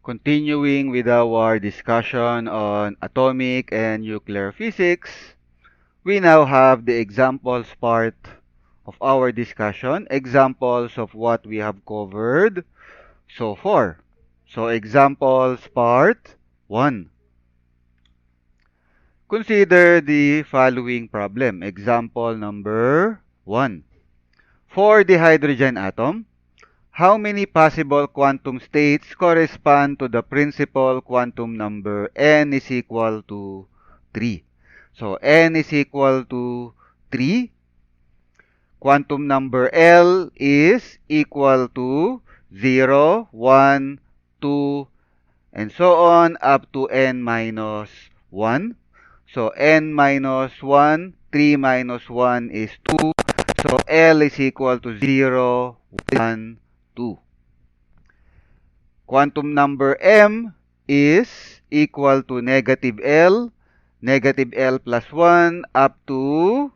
Continuing with our discussion on atomic and nuclear physics, we now have the examples part of our discussion, examples of what we have covered so far. So examples part 1. Consider the following problem. Example number 1. For the hydrogen atom, how many possible quantum states correspond to the principal quantum number n is equal to 3? So n is equal to 3. Quantum number L is equal to 0, 1, 2, and so on up to n minus 1. So n minus 1, 3 minus 1 is 2. So L is equal to 0, 1, 2. Quantum number M is equal to negative L plus 1 up to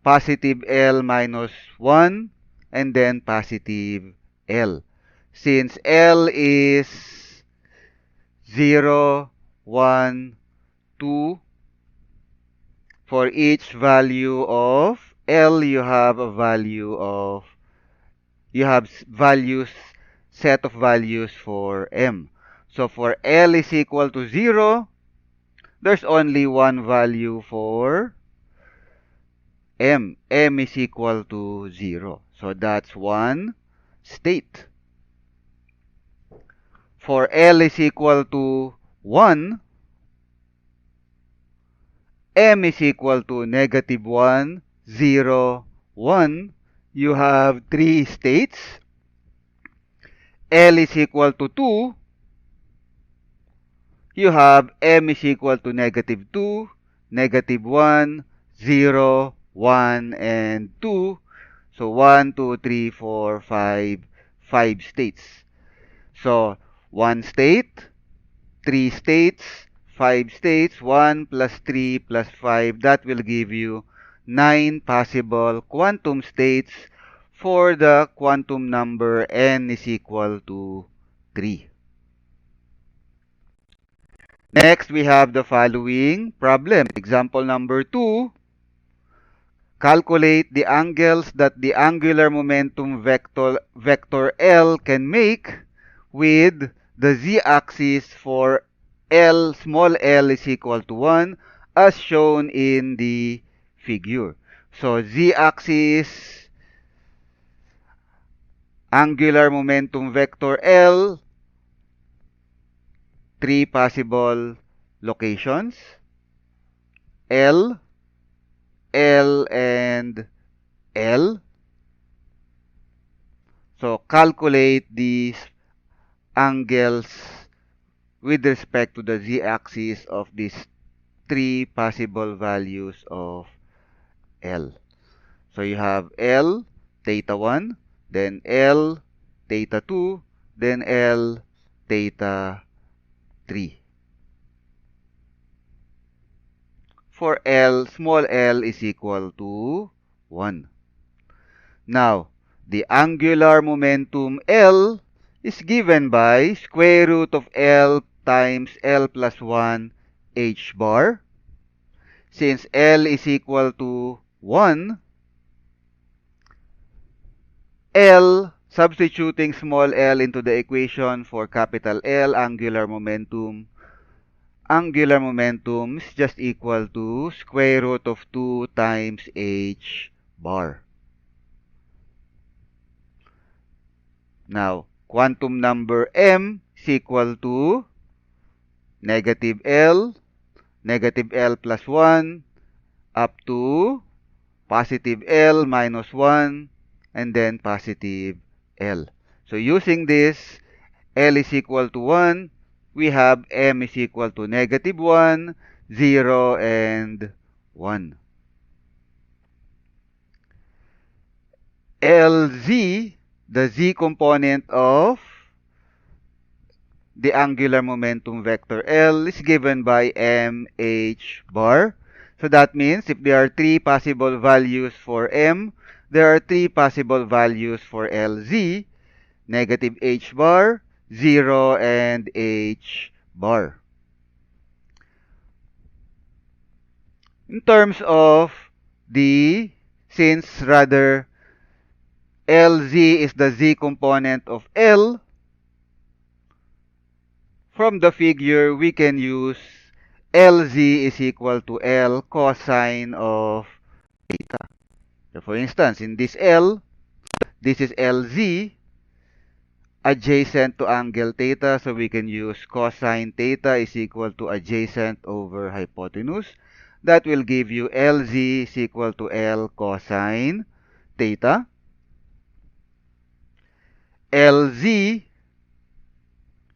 positive L minus 1 and then positive L. Since L is 0, 1, 2, for each value of L, you have a value of, set of values for M. So for L is equal to 0, there's only one value for M. M is equal to 0. So that's one state. For L is equal to 1, M is equal to negative 1, 0, 1. You have three states. L is equal to 2. You have M is equal to negative 2, negative 1, 0, 1, and 2. So 1, 2, 3, 4, 5, 5 states. So 1 state, 3 states, 5 states, 1 plus 3 plus 5, that will give you 9 possible quantum states for the quantum number n is equal to 3. Next, we have the following problem. Example number 2. Calculate the angles that the angular momentum vector L can make with the z-axis for L, small l is equal to 1 as shown in the figure. So z-axis, angular momentum vector L, three possible locations, L, L, and L. So calculate these angles with respect to the z-axis of these three possible values of L. So you have L, theta 1, then L, theta 2, then L, theta 3. For L, small l is equal to 1. Now, the angular momentum L is given by square root of L times L plus 1 h bar. Since L is equal to 1, L, substituting small l into the equation for capital L, angular momentum is just equal to square root of 2 times h bar. Now, quantum number M is equal to negative L plus 1 up to positive L minus 1 and then positive L. So using this, L is equal to 1, we have M is equal to negative 1, 0, and 1. LZ, the Z component of the angular momentum vector L, is given by mh bar. So that means if there are three possible values for M, there are three possible values for LZ. negative h bar, 0, and h bar. In terms of since rather Lz is the z component of L, from the figure we can use Lz is equal to L cosine of theta. So for instance, in this L, this is Lz adjacent to angle theta, so we can use cosine theta is equal to adjacent over hypotenuse. That will give you Lz is equal to L cosine theta. Lz,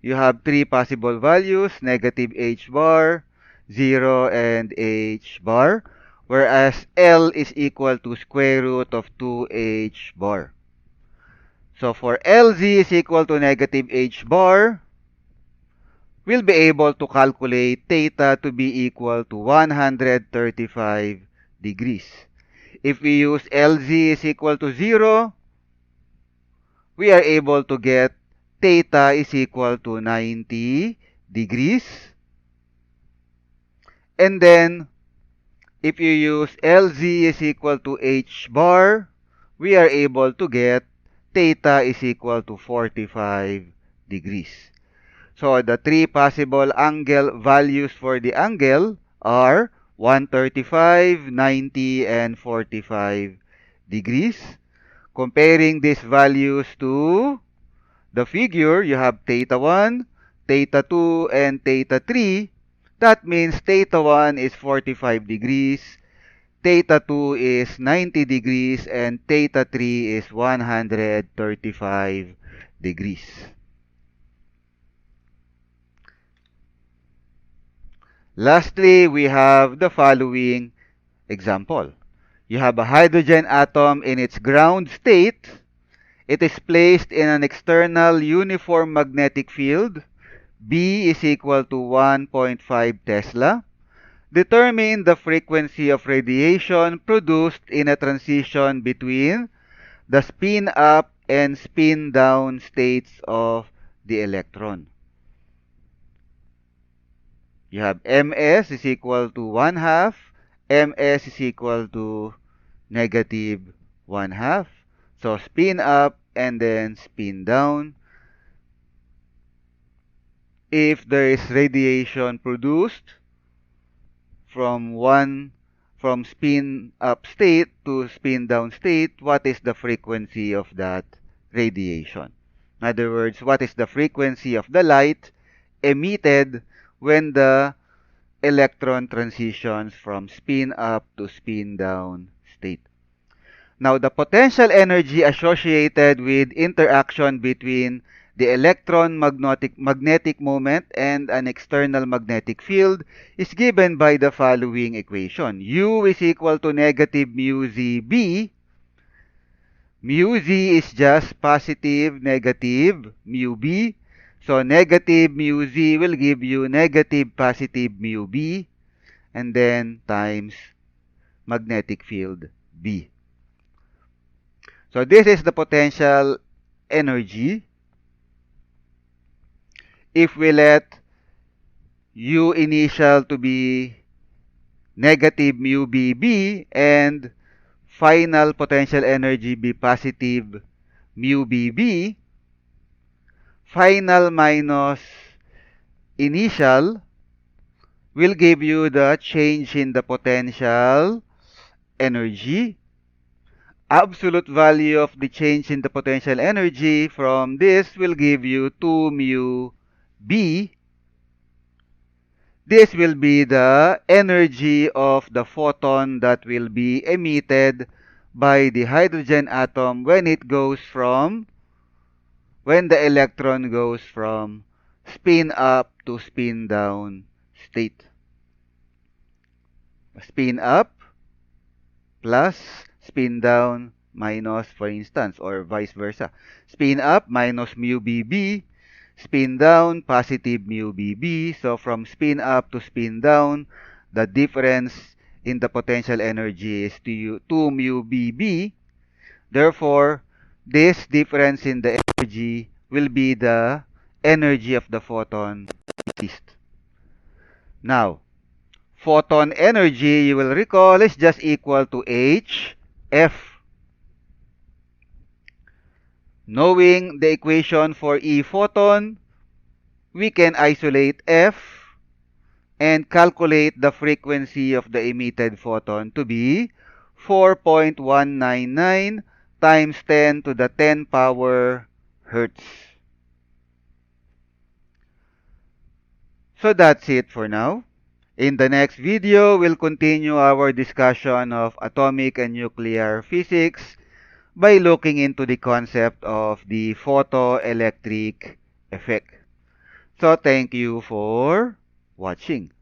you have three possible values, negative h bar, 0, and h bar, whereas L is equal to square root of 2h bar. So for Lz is equal to negative h bar, we'll be able to calculate theta to be equal to 135 degrees. If we use Lz is equal to 0, we are able to get theta is equal to 90 degrees. And then, if you use Lz is equal to h bar, we are able to get theta is equal to 45 degrees. So the three possible angle values for the angle are 135, 90, and 45 degrees. Comparing these values to the figure, you have theta 1, theta 2, and theta 3. That means theta 1 is 45 degrees, theta 2 is 90 degrees, and theta 3 is 135 degrees. Lastly, we have the following example. You have a hydrogen atom in its ground state. It is placed in an external uniform magnetic field. B is equal to 1.5 Tesla. Determine the frequency of radiation produced in a transition between the spin up and spin down states of the electron. You have Ms is equal to 1 half, Ms is equal to negative 1 half. So spin up and then spin down. If there is radiation produced from spin up state to spin down state, what is the frequency of that radiation? In other words, what is the frequency of the light emitted when the electron transitions from spin up to spin down state? Now, the potential energy associated with interaction between the electron magnetic moment and an external magnetic field is given by the following equation. U is equal to negative mu zB. Mu z is just positive, negative mu b. So negative mu z will give you negative positive mu b, and then times magnetic field B. So this is the potential energy if we let U initial to be negative mu BB and final potential energy be positive mu BB. Final minus initial will give you the change in the potential energy. Absolute value of the change in the potential energy from this will give you 2 mu B. This will be the energy of the photon that will be emitted by the hydrogen atom when the electron goes from spin up to spin down state. Spin up plus spin down minus, for instance, or vice versa. Spin up minus mu BB, spin down positive mu BB. So from spin up to spin down, the difference in the potential energy is 2 mu BB. Therefore, this difference in the energy will be the energy of the photon released. Now, photon energy, you will recall, is just equal to hf. Knowing the equation for E photon, we can isolate F and calculate the frequency of the emitted photon to be 4.199 times 10 to the 10 power hertz. So that's it for now. In the next video, we'll continue our discussion of atomic and nuclear physics by looking into the concept of the photoelectric effect. So thank you for watching.